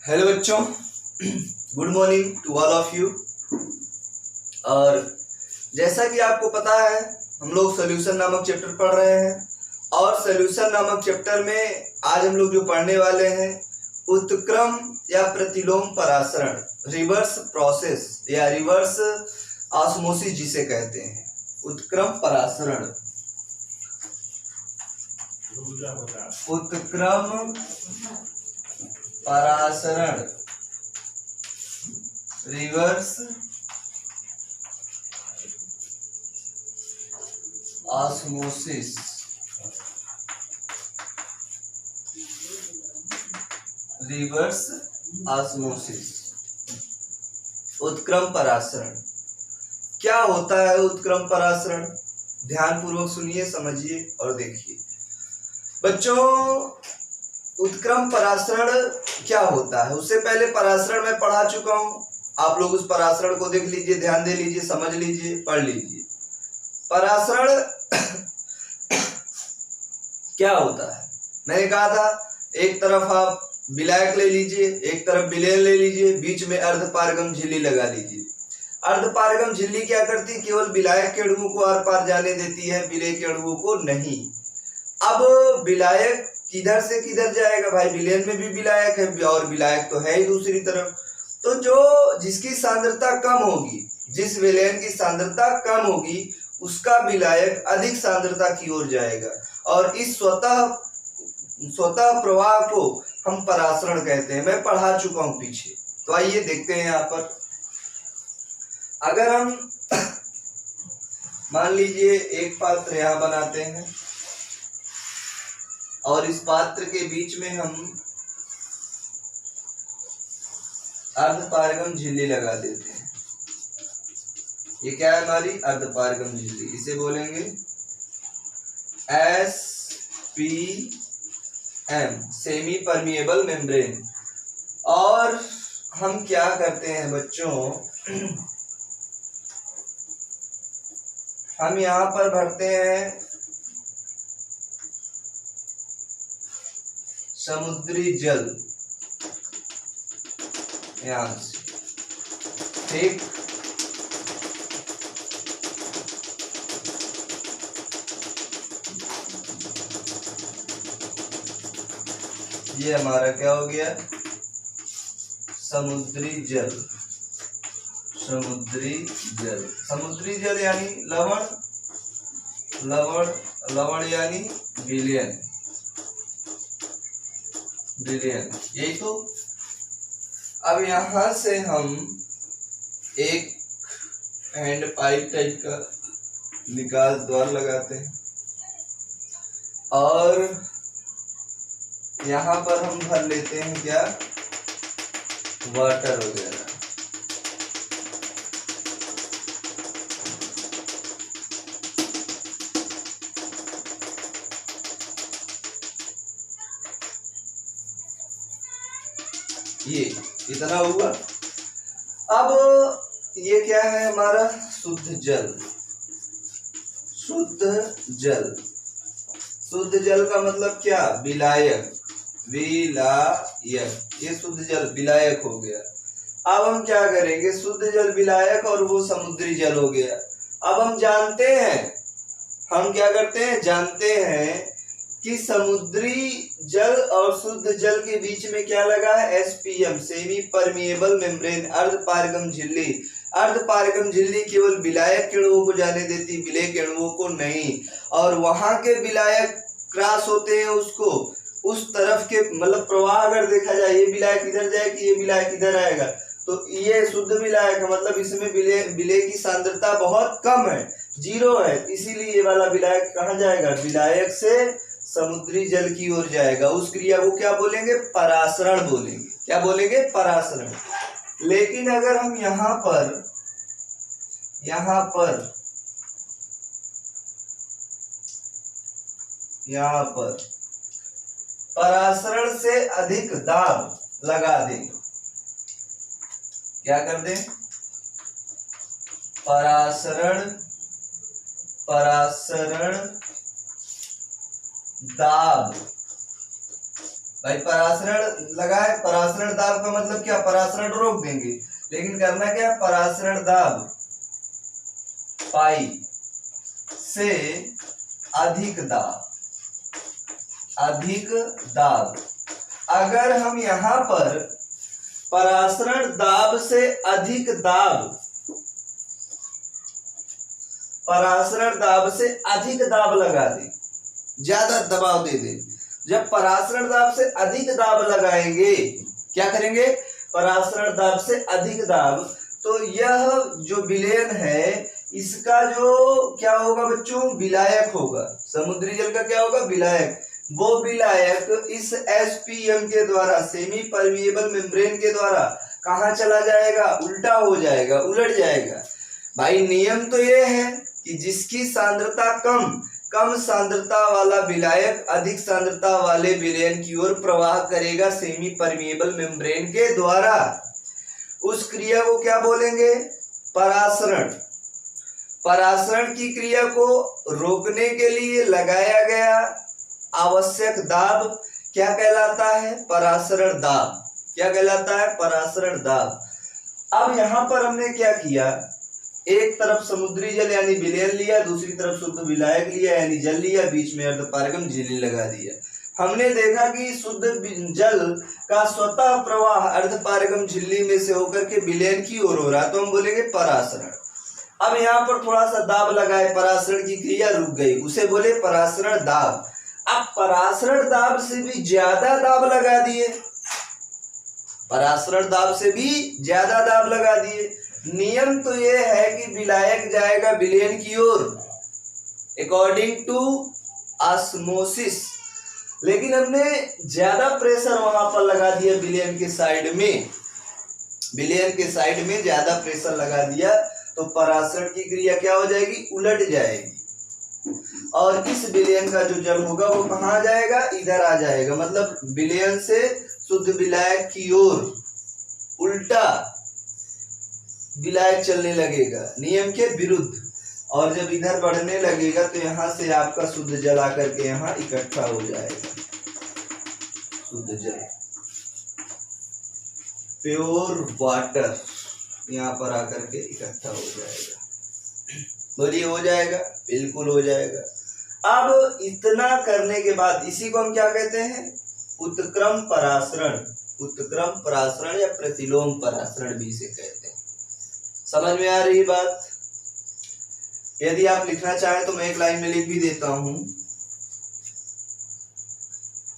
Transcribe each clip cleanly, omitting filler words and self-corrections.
Hello बच्चों, good morning to all of you. और जैसा कि आपको पता है हम लोग सॉल्यूशन नामक चैप्टर पढ़ रहे हैं और सॉल्यूशन नामक चैप्टर में आज हम लोग जो पढ़ने वाले हैं उत्क्रम या प्रतिलोम परासरण, रिवर्स प्रोसेस या रिवर्स ऑस्मोसिस जिसे कहते हैं, उत्क्रम परासरण। उत्क्रम परासरण, रिवर्स ऑस्मोसिस। रिवर्स ऑस्मोसिस, उत्क्रम परासरण। क्या होता है उत्क्रम परासरण? ध्यानपूर्वक सुनिए, समझिए और देखिए। बच्चों, उत्क्रम परासरण क्या होता है उससे पहले परासरण मैं पढ़ा चुका हूं, आप लोग उस परासरण को देख लीजिए, ध्यान दे लीजिए, समझ लीजिए, पढ़ लीजिए। परासरण क्या होता है? मैंने कहा था एक तरफ आप विलायक ले लीजिए, एक तरफ विलेन ले लीजिए, बीच में अर्धपारगम झिल्ली लगा लीजिए। अर्धपारगम झिल्ली क्या करती है? केवल विलायक के अणुओं को आर पार जाने देती है, विलेय के अणुओं को नहीं। अब विलायक किधर से किधर जाएगा भाई? विलेन में भी विलायक है और विलायक तो है ही दूसरी तरफ। तो जो जिसकी सांद्रता कम होगी, जिस विलेन की सांद्रता कम होगी, उसका विलायक अधिक सांद्रता की ओर जाएगा और इस स्वतः प्रवाह को हम परासरण कहते हैं। मैं पढ़ा चुका हूं पीछे, तो आइए देखते हैं। यहाँ पर अगर हम मान लीजिए एक पात्र यहां बनाते हैं और इस पात्र के बीच में हम अर्धपारगम झिल्ली लगा देते हैं। ये क्या है? हमारी अर्धपारगम झिल्ली। इसे बोलेंगे SPM, सेमी परमिएबल मेम्ब्रेन। और हम क्या करते हैं बच्चों, हम यहां पर भरते हैं समुद्री जल, यहां से, ठीक। ये हमारा क्या हो गया? समुद्री जल। समुद्री जल, समुद्री जल यानी लवण, लवण, लवण यानी विलयन, विलयन, यही तो। अब यहां से हम एक हैंड पाइप टाइप का निकास द्वार लगाते हैं और यहां पर हम भर लेते हैं क्या? वाटर वगैरह। ये इतना हुआ। अब ये क्या है? हमारा शुद्ध जल। शुद्ध जल, शुद्ध जल का मतलब क्या? विलायक, विलायक। ये शुद्ध जल विलायक हो गया। अब हम क्या करेंगे? शुद्ध जल विलायक और वो समुद्री जल हो गया। अब हम जानते हैं, हम क्या करते हैं? जानते हैं कि समुद्री जल और शुद्ध जल के बीच में क्या लगा है? SPM, सेमी परमिएबल मेम्ब्रेन, अर्धपारगम झिल्ली। अर्धपारगम झिल्ली केवल विलायक के अणुओं को जाने देती, विलेय के अणुओं को नहीं। और वहां के विलायक क्रॉस होते हैं उसको, उस तरफ के मतलब प्रवाह अगर देखा जाए, ये विलायक इधर जाएगा, ये विलायक इधर आएगा, तो ये शुद्ध विलायक है, मतलब इसमें विलेय की सांद्रता बहुत कम है, 0 है। इसीलिए ये वाला विलायक कहाँ जाएगा? विलायक से समुद्री जल की ओर जाएगा। उस क्रिया को क्या बोलेंगे? परासरण बोलेंगे। क्या बोलेंगे? परासरण। लेकिन अगर हम यहां पर परासरण से अधिक दाब लगा दें, क्या कर दें? परासरण दाब भाई परासरण लगा है, परासरण दाब का मतलब क्या, परासरण रोक देंगे, लेकिन करना क्या, परासरण दाब पाई से अधिक दाब, अधिक दाब। अगर हम यहां पर परासरण दाब से अधिक दाब, परासरण दाब से अधिक दाब लगा दें, ज्यादा दबाव दे दें, जब परासरण दाब से अधिक दाब लगाएंगे, क्या करेंगे, परासरण दाब से अधिक दाब, तो यह जो विलयन है इसका जो क्या होगा बच्चों, विलायक होगा, समुद्री जल का क्या होगा, विलायक। वो विलायक इस एसपीएम के द्वारा, सेमी परमिएबल मेम्ब्रेन के द्वारा कहाँ चला जाएगा, उल्टा हो जाएगा, उलट जाएगा। भाई नियम तो ये है कि जिसकी सांद्रता कम सांद्रता वाला विलायक अधिक सांद्रता वाले विलयन की ओर प्रवाह करेगा सेमी परमिएबल मेम्ब्रेन के द्वारा। उस क्रिया को क्या बोलेंगे, परासरण। परासरण की क्रिया को रोकने के लिए लगाया गया आवश्यक दाब क्या कहलाता है, परासरण दाब। क्या कहलाता है, परासरण दाब। अब यहां पर हमने क्या किया, एक तरफ समुद्री जल यानी विलयन लिया, दूसरी तरफ शुद्ध विलायक लिया यानी जल लिया, बीच में अर्धपारगम झिल्ली लगा दिया। हमने देखा कि शुद्ध जल का स्वतः प्रवाह अर्धपारगम झिल्ली में से होकर के विलयन की ओर हो रहा है, तो हम बोलेंगे परासरण। अब यहाँ पर थोड़ा सा दाब लगाए, परासरण की क्रिया रुक गई, उसे बोले परासरण दाब। अब परासरण दाब से भी ज्यादा दाब लगा दिए, परासरण दाब से भी ज्यादा दाब लगा दिए। नियम तो ये है कि विलायक जाएगा विलयन की ओर अकॉर्डिंग टू ऑस्मोसिस, लेकिन हमने ज्यादा प्रेशर वहां पर लगा दिया विलयन के साइड में, विलयन के साइड में ज्यादा प्रेशर लगा दिया, तो परासरण की क्रिया क्या हो जाएगी, उलट जाएगी, और इस विलयन का जो जल होगा वो कहाँ जाएगा, इधर आ जाएगा, मतलब विलयन से शुद्ध विलायक की ओर उल्टा विलायक चलने लगेगा नियम के विरुद्ध, और जब इधर बढ़ने लगेगा तो यहाँ से आपका शुद्ध जल आकर के यहाँ इकट्ठा हो जाएगा, शुद्ध जल प्योर वाटर यहाँ पर आकर के इकट्ठा हो जाएगा। बोलिए हो जाएगा, बिल्कुल हो जाएगा। अब इतना करने के बाद इसी को हम क्या कहते हैं, उत्क्रम परासरण, उत्क्रम परासरण या प्रतिलोम परासरण भी इसे कहते हैं। समझ में आ रही बात? यदि आप लिखना चाहें तो मैं एक लाइन में लिख भी देता हूं,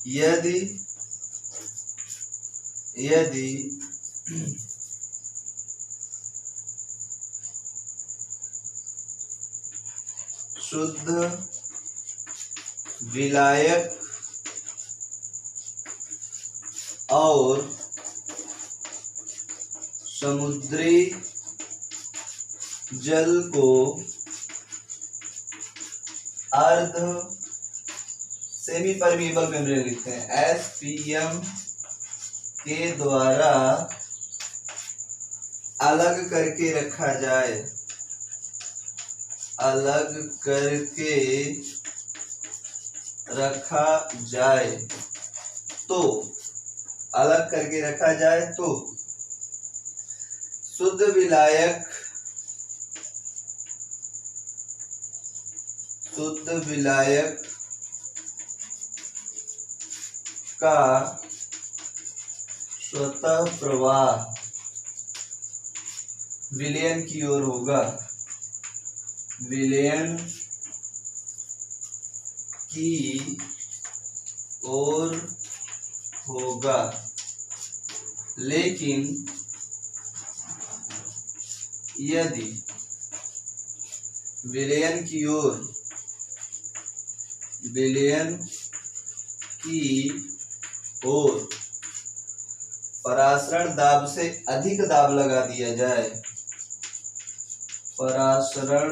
यदि शुद्ध विलायक और समुद्री जल को अर्ध सेमी परमिएबल मेम्ब्रेन लिखते हैं, एसपीएम के द्वारा अलग करके रखा जाए, अलग करके रखा जाए, तो अलग करके रखा जाए तो शुद्ध विलायक का स्वतः प्रवाह विलयन की ओर होगा, विलयन की ओर होगा, लेकिन यदि विलयन की ओर परासरण दाब से अधिक दाब लगा दिया जाए, परासरण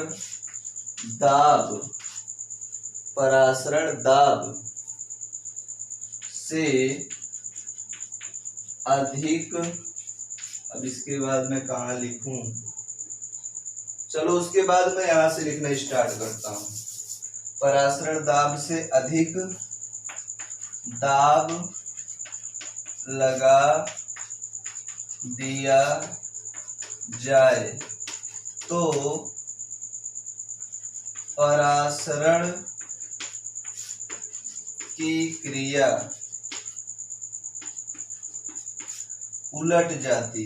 दाब से अधिक, अब इसके बाद मैं कहाँ लिखूं, चलो उसके बाद मैं यहां से लिखना स्टार्ट करता हूं। परासरण दाब से अधिक दाब लगा दिया जाए तो परासरण की क्रिया उलट जाती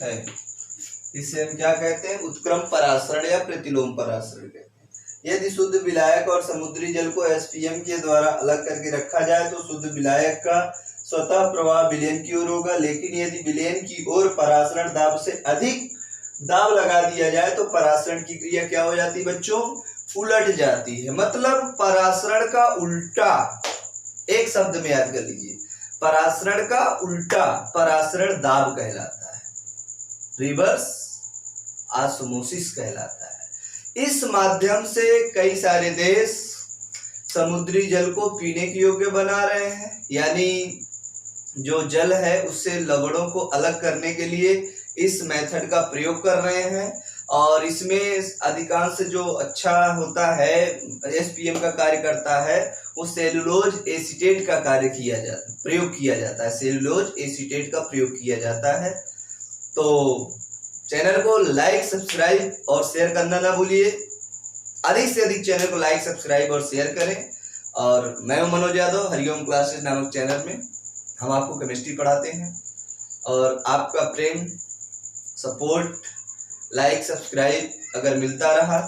है। इसे हम क्या कहते हैं? उत्क्रम परासरण या प्रतिलोम परासरण कहते हैं। यदि शुद्ध विलायक और समुद्री जल को एसपीएम के द्वारा अलग करके रखा जाए तो शुद्ध विलायक का स्वतः प्रवाह विलयन की ओर होगा, लेकिन यदि विलयन की ओर परासरण दाब से अधिक दाब लगा दिया जाए तो परासरण की क्रिया क्या हो जाती है बच्चों? उलट जाती है। मतलब परासरण का उल्टा, एक शब्द में याद कर लीजिए, परासरण का उल्टा परासरण दाब कहलाता है, रिवर्स ऑस्मोसिस कहलाता है। इस माध्यम से कई सारे देश समुद्री जल को पीने के योग्य बना रहे हैं, यानी जो जल है उससे लवणों को अलग करने के लिए इस मेथड का प्रयोग कर रहे हैं। और इसमें अधिकांश जो अच्छा होता है, एसपीएम का कार्य करता है, वो सेलुलोज एसीटेट का प्रयोग किया जाता है। सेलुलोज एसीटेट का प्रयोग किया जाता है। तो चैनल को लाइक, सब्सक्राइब और शेयर करना ना भूलिए। अधिक से अधिक चैनल को लाइक, सब्सक्राइब और शेयर करें। और मैं हूं मनोज यादव, हरिओम क्लासेस नामक चैनल में हम आपको केमिस्ट्री पढ़ाते हैं। और आपका प्रेम, सपोर्ट, लाइक, सब्सक्राइब अगर मिलता रहा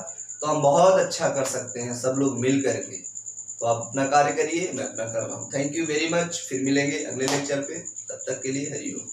तो हम बहुत अच्छा कर सकते हैं सब लोग मिल करके। तो आप अपना कार्य करिए, मैं अपना कर रहा हूँ। Thank you very much. फिर मिलेंगे अगले लेक्चर पे, तब तक के लिए हरिओम।